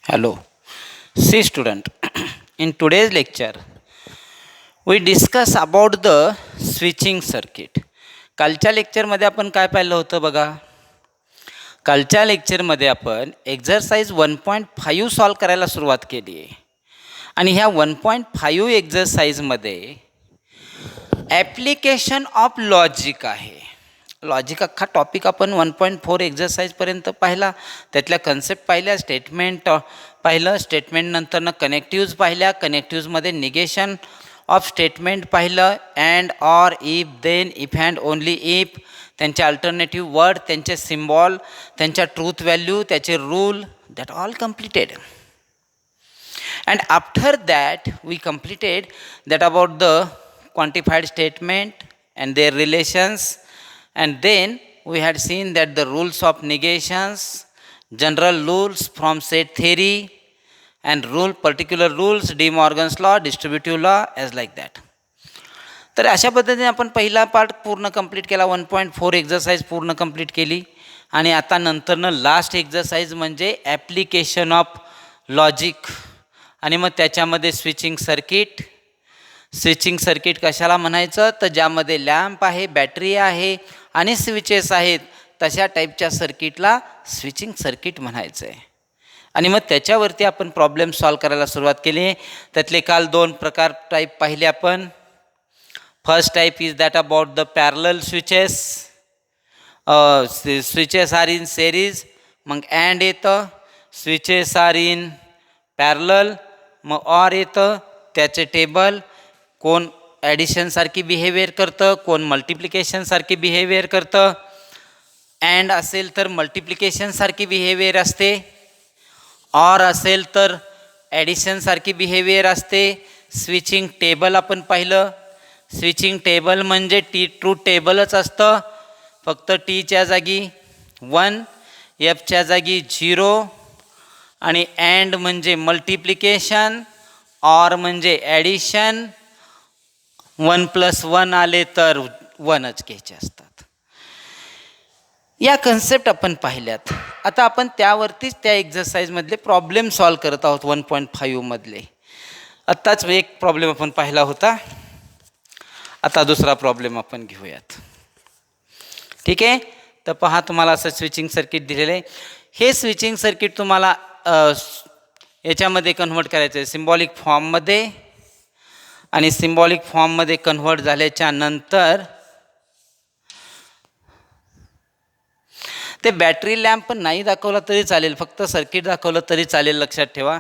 Hello. See student, in today's lecture we discuss about the switching circuit. कालच्या लेक्चरमध्ये आपण काय पाहिलं होतं बघा. कालच्या लेक्चरमध्ये आपण एक्झरसाइज 1.5 सॉल्व करायला सुरुवात केली आहे आणि ह्या 1.5 एक्झरसाइजमध्ये ॲप्लिकेशन ऑफ लॉजिक आहे. लॉजिक अख्खा टॉपिक आपण 1.4 एक्झरसाइजपर्यंत पाहिला. त्यातल्या कन्सेप्ट पाहिल्या, स्टेटमेंट पाहिलं, स्टेटमेंटनंतरनं कनेक्टिव्ज पाहिल्या, कनेक्टिव्जमध्ये निगेशन ऑफ स्टेटमेंट पाहिलं, and, or, if, then, if and only if, त्यांचे अल्टरनेटिव्ह वर्ड, त्यांचे सिम्बॉल, त्यांच्या ट्रूथ व्हॅल्यू, त्याचे rule, that all completed. And after that we completed that about the quantified statement and their relations, and then we had seen that the rules of negations, general rules from set theory, and particular rules, De Morgan's law, distributive law, as like that. तर अशा पद्धतीने आपण पहिला part पूर्ण complete केला. 1.4 exercise पूर्ण complete केली आणि आता नंतरनं लास्ट एक्झरसाइज म्हणजे ॲप्लिकेशन ऑफ लॉजिक. आणि मग त्याच्यामध्ये स्विचिंग सर्किट. स्विचिंग सर्किट कशाला म्हणायचं, तर ज्यामध्ये लॅम्प आहे, बॅटरी आहे आणि स्विचेस आहेत, तशा टाईपच्या सर्किटला स्विचिंग सर्किट म्हणायचं आहे. आणि मग त्याच्यावरती आपण प्रॉब्लेम सॉल्व करायला सुरुवात केली. त्यातले काल 2 प्रकार टाईप पाहिले आपण. First type is that about the parallel switches. Switches are in series, मग अँड येतं. स्विचेस आर इन पॅरलल, मग ऑर येतं. त्याचे टेबल कोण ॲडिशनसारखी बिहेवियर करतं, कोण मल्टिप्लिकेशनसारखी बिहेवियर करतं. अँड असेल तर मल्टिप्लिकेशनसारखी बिहेवियर असते, ऑर असेल तर ॲडिशनसारखी बिहेवियर असते. स्विचिंग टेबल आपण पाहिलं. स्विचिंग टेबल म्हणजे ट्रूथ टेबलच असतं, फक्त टीच्या जागी 1, एफच्या जागी 0, आणि अँड म्हणजे मल्टिप्लिकेशन, ऑर म्हणजे ॲडिशन. 1 + 1 आले तर 1च घ्यायचे असतात. या कन्सेप्ट आपण पाहिल्यात. आता आपण त्यावरतीच त्या एक्झरसाइजमधले प्रॉब्लेम सॉल्व करत आहोत 1.5 मधले. आत्ताच एक प्रॉब्लेम आपण पाहिला होता. आता दुसरा प्रॉब्लेम आपण घेऊयात. ठीक आहे. तर पहा, तुम्हाला असं स्विचिंग सर्किट दिलेलं आहे. हे स्विचिंग सर्किट तुम्हाला याच्यामध्ये कन्व्हर्ट करायचं आहे सिम्बॉलिक फॉर्ममध्ये. आणि सिम्बॉलिक फॉर्ममध्ये कन्व्हर्ट झाल्याच्या नंतर ते बॅटरी लॅम्प पण नाही दाखवला तरी चालेल, फक्त सर्किट दाखवलं तरी चालेल, लक्षात ठेवा.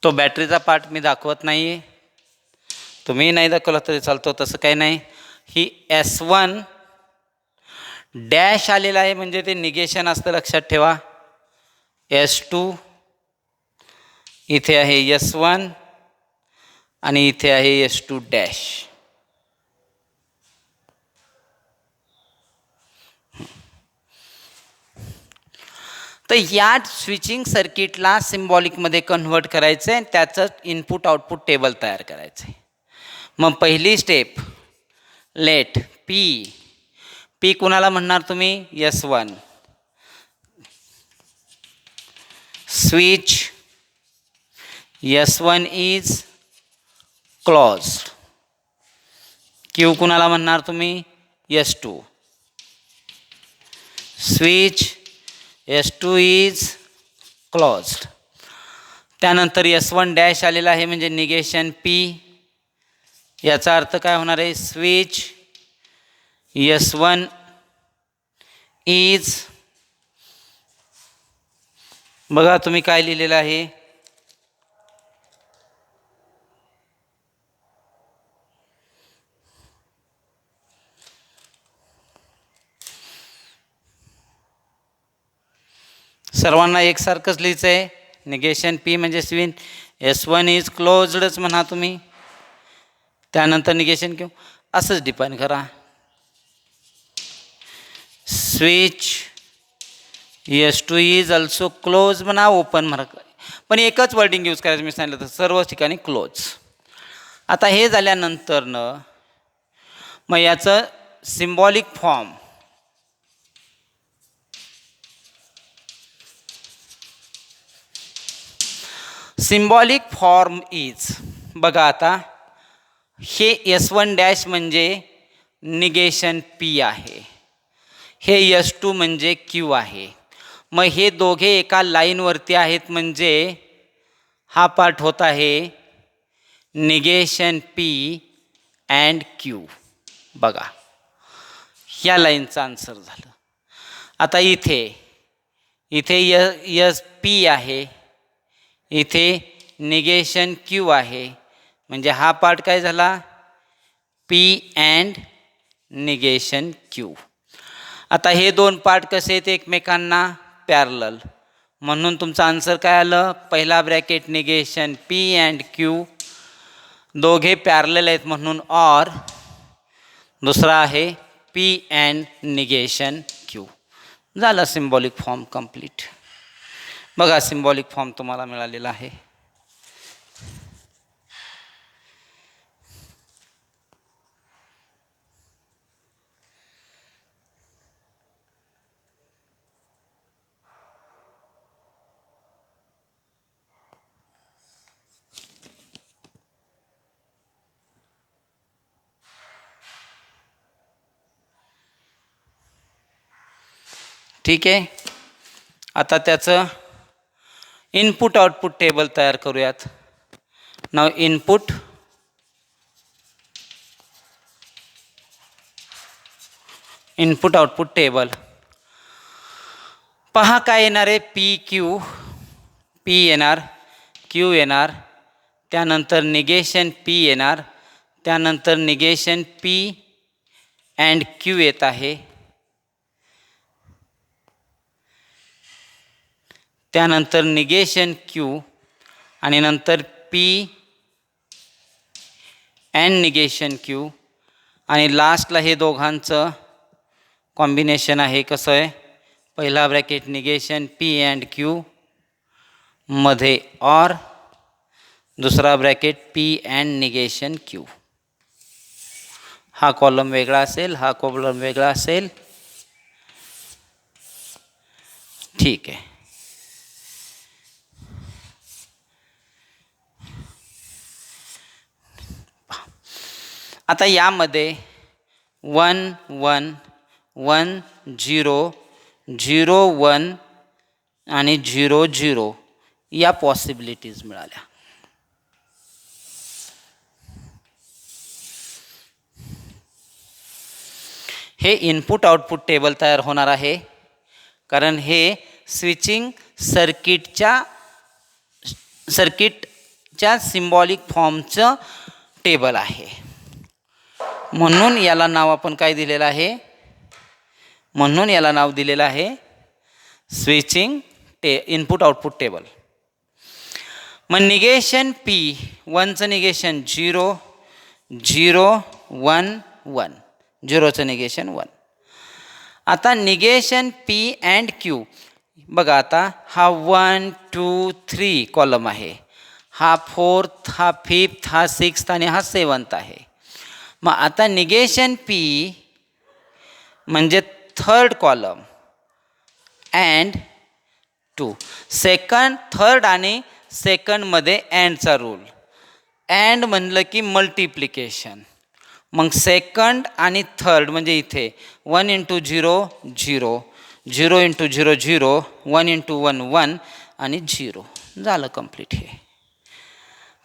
तो बॅटरीचा पार्ट मी दाखवत नाही आहे, तुम्ही नाही दाखवला तरी चालतो, तसं काही नाही. ही S1 डॅश आलेला आहे म्हणजे ते निगेशन असतं, लक्षात ठेवा. S2 इथे आहे S1 आणि इथे आहे S2 डॅश. तर या स्विचिंग सर्किटला सिम्बॉलिकमध्ये कन्व्हर्ट करायचं आहे, त्याचं इनपुट आउटपुट टेबल तयार करायचं आहे. मग पहिली स्टेप, लेट पी कुणाला म्हणणार तुम्ही, S1. Switch S1 is closed. Q कुणाला म्हणणार तुम्ही, S2. Switch S2 is closed. त्यानंतर S1 डॅश आलेला आहे म्हणजे निगेशन P. याचा अर्थ काय होणार आहे, स्विच S1 इज, बघा तुम्ही काय लिहिलेलं आहे, सर्वांना एकसारखंच लिहायचं आहे. निगेशन P म्हणजे स्विच S1 इज क्लोज्डच म्हणा तुम्ही. त्यानंतर निगेशन क्यू असंच डिफाईन करा. Switch S2 is also close म्हणा, ओपन म्हणा, पण एकच वर्डिंग यूज करायचं मी सांगितलं तर सर्व ठिकाणी क्लोज. आता हे झाल्यानंतरनं मग याचं symbolic form symbolic form is बघा आता हे S1 डॅश म्हणजे निगेशन P आहे, हे S2 म्हणजे Q आहे. मग हे दोघे एका लाईनवरती आहेत म्हणजे हा पार्ट होत आहे निगेशन P अँड Q. बघा ह्या लाईनचं आन्सर झालं. आता इथे यस P आहे, इथे निगेशन Q आहे, म्हणजे हा पार्ट काय झाला P अँड निगेशन Q. आता हे दोन पार्ट कसे आहेत एकमेकांना पॅरलल, म्हणून तुमचं आन्सर काय आलं, पहिला bracket negation P and Q दोघे पॅरलल आहेत म्हणून ऑर, दुसरा आहे P अँड निगेशन Q. झालं सिम्बॉलिक फॉर्म कंप्लीट. बघा सिम्बॉलिक फॉर्म तुम्हाला मिळालेला आहे. ठीक आहे. आता त्याचं इनपुट आउटपुट टेबल तयार करूयात. नाव इनपुट आउटपुट टेबल पहा काय येणार आहे, P येणार, Q येणार, त्यानंतर निगेशन P येणार, त्यानंतर निगेशन P अँड Q येत आहे, त्यानंतर निगेशन Q आणि नंतर P अँड निगेशन Q आणि लास्टला हे दोघांचं कॉम्बिनेशन आहे. कसं आहे, पहिला bracket negation P and Q मध्ये ऑर, दुसरा bracket P and negation Q. हा कॉलम वेगळा असेल, हा कॉलम वेगळा असेल. ठीक आहे. आता यामध्ये 1 1 1 0 0 1 आणि 0 0 या पॉसिबिलिटीज मिळाल्या. हे इनपुट आउटपुट टेबल तयार होणार आहे कारण हे स्विचिंग सर्किटच्या सिम्बॉलिक फॉर्मचं टेबल आहे. म्हणून याला नाव आपण काय दिलेलं आहे, म्हणून याला नाव दिलेलं आहे स्विचिंग इनपुट आउटपुट टेबल. मग निगेशन P 1चं निगेशन 0 0 1 1, 0चं निगेशन 1. आता निगेशन P अँड Q बघा, आता हा 1 2 3 कॉलम आहे, हा 4th, हा 5th, हा 6th आणि हा 7th आहे. मग आता निगेशन P म्हणजे 3rd column and 2, second, third आणि सेकंडमध्ये अँडचा रूल. अँड म्हणलं की मल्टिप्लिकेशन, मग सेकंड आणि थर्ड म्हणजे इथे 1 इंटू 0 0, 0 इंटू 0 0, 1 इंटू 1 1 आणि 0. झालं कंप्लीट हे.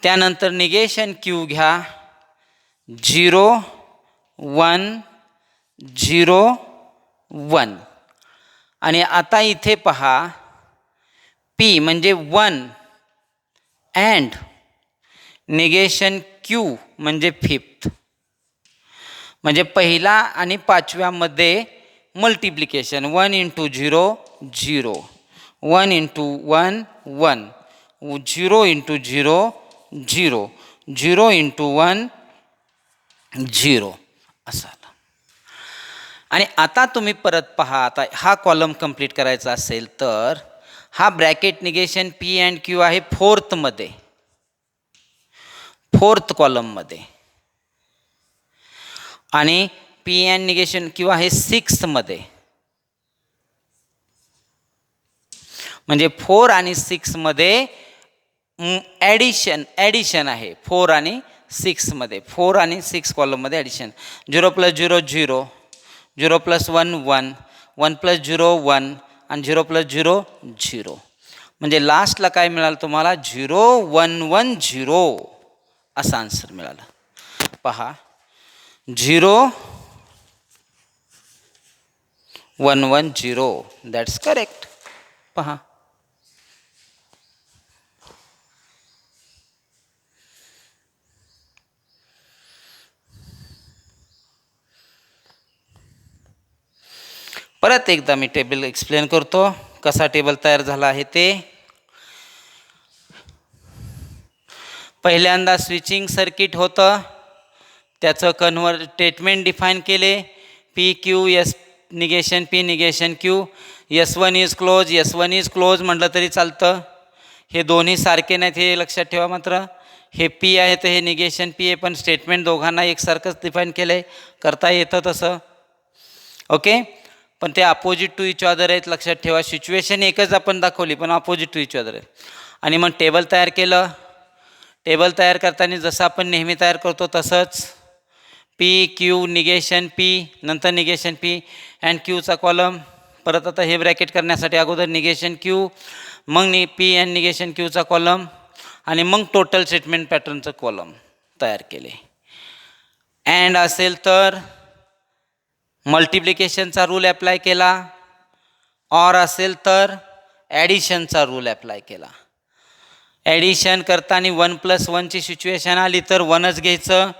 त्यानंतर निगेशन Q घ्या, 0 1 0 1 आणि आता इथे पहा P म्हणजे 1 अँड निगेशन Q म्हणजे 5th, म्हणजे पहिला आणि पाचव्यामध्ये multiplication 1 into 0 0, 1 into 1 1, 0 into 0 0, 0 into 1 0 असं. आणि आता तुम्ही परत पहा, आता हा कॉलम कंप्लीट करायचा असेल तर हा bracket negation P and Q आहे फोर्थमध्ये, फोर्थ कॉलममध्ये, आणि पी अँड निगेशन क्यू आहे सिक्स्थमध्ये. म्हणजे 4 आणि 6मध्ये ॲडिशन आहे. 4 आणि 6मध्ये, 4 आणि 6 कॉलममध्ये ॲडिशन. 0 + 0 0, 0 + 1 1, 1 + 0 1 आणि 0 + 0 0. म्हणजे लास्टला काय मिळालं तुम्हाला? 0 1 1 0 असा आन्सर मिळाला. पहा, 0 1 1 0, दॅट्स करेक्ट. पहा, परत एकदा मी टेबल एक्सप्लेन करतो, कसा टेबल तयार झाला आहे ते. पहिल्यांदा स्विचिंग सर्किट होतं, त्याचं स्टेटमेंट डिफाईन केले. P Q S negation P negation Q. S1 is close, S1 is close म्हटलं तरी चालतं. हे दोन्ही सारखे नाहीत हे लक्षात ठेवा मात्र. हे पी आहे तर हे निगेशन पी आहे, पण स्टेटमेंट दोघांना एकसारखंच डिफाईन केलं आहे, करता येतं तसं. ओके, पण ते अपोजिट टू इच अदर आहेत लक्षात ठेवा. सिच्युएशन एकच आपण दाखवली पण अपोजिट टू इच अदर आहे. आणि मग टेबल तयार केलं. टेबल तयार करताना जसं आपण नेहमी तयार करतो तसंच पी क्यू निगेशन पी, नंतर निगेशन पी अँड क्यूचा कॉलम. परत आता हे ब्रॅकेट करण्यासाठी अगोदर निगेशन क्यू, मग पी अँड निगेशन क्यूचा कॉलम, आणि मग टोटल स्टेटमेंट पॅटर्नचं कॉलम तयार केले. अँड असेल तर मल्टिप्लिकेशनचा रूल ॲप्लाय केला, ऑर असेल तर ॲडिशनचा रूल ॲप्लाय केला. ॲडिशन करताना 1 + 1ची सिच्युएशन आली तर 1च घ्यायचं,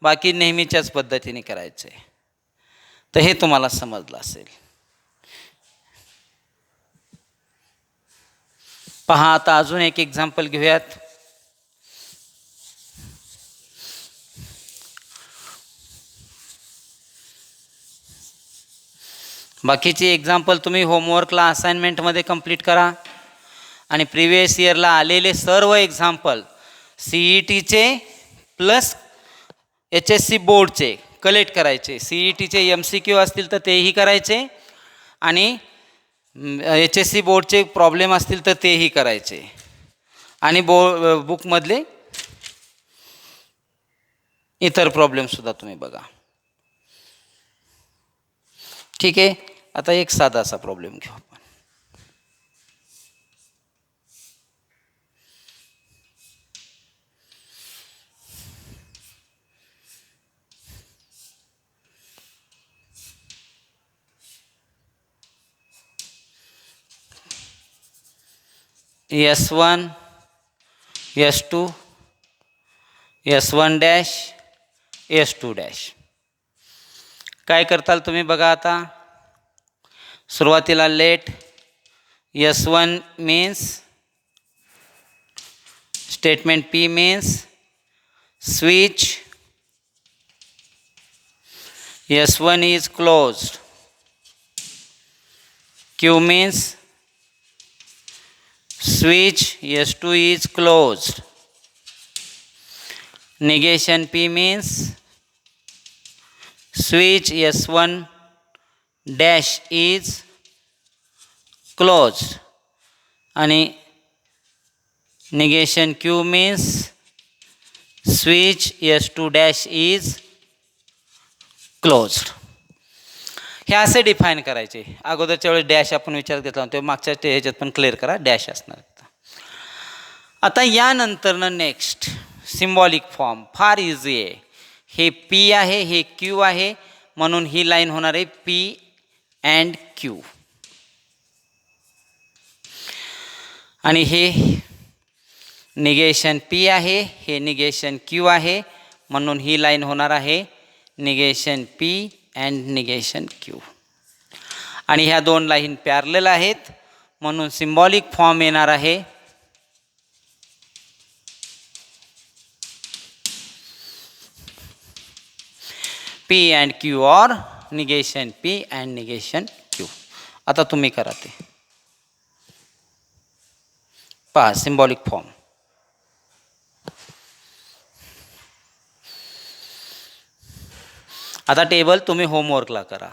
बाकी नेहमीच्याच पद्धतीने करायचं आहे. तर हे तुम्हाला समजलं असेल. पहा, आता अजून एक एक्झाम्पल घेऊयात. बाकीची एक्झाम्पल तुम्ही होमवर्कला असाइनमेंटमध्ये कंप्लीट करा. आणि प्रिवियस इयरला आलेले सर्व एक्झाम्पल CETचे प्लस HSC बोर्डचे कलेक्ट करायचे. CETचे MCQ असतील तर तेही करायचे, आणि HSC बोर्डचे प्रॉब्लेम असतील तर तेही करायचे, आणि बुकमधले इतर प्रॉब्लेमसुद्धा तुम्ही बघा. ठीक आहे, आता एक साधासा प्रॉब्लेम घेऊ आपण. S1 S2 S1 dash S2 dash. काय करताल तुम्ही बघा. आता सुरुवातीला let S1 means statement P means switch S1 is closed. Q means switch S2 is closed. Negation P means switch S1 dash is closed. आणि negation Q means switch S2 dash is closed. हे असे define करायचे. अगोदरच्या वेळेस dash आपण विचारात घेतला होता, मागच्या ह्याच्यात पण क्लिअर करा, डॅश असणार. आता यानंतरनं नेक्स्ट सिम्बॉलिक फॉर्म फार इझी आहे. हे पी आहे, हे क्यू आहे, म्हणून ही लाईन होणार आहे पी अँड क्यू. आणि हे निगेशन पी आहे, हे निगेशन क्यू आहे, म्हणून ही लाईन होणार आहे negation P and negation Q. आणि ह्या दोन लाईन पॅरलल आहेत, म्हणून सिम्बॉलिक फॉर्म येणार आहे P and Q or negation P and negation Q. आता तुम्ही करा ते. पहा सिम्बॉलिक फॉर्म. आता टेबल तुम्ही होमवर्कला करा.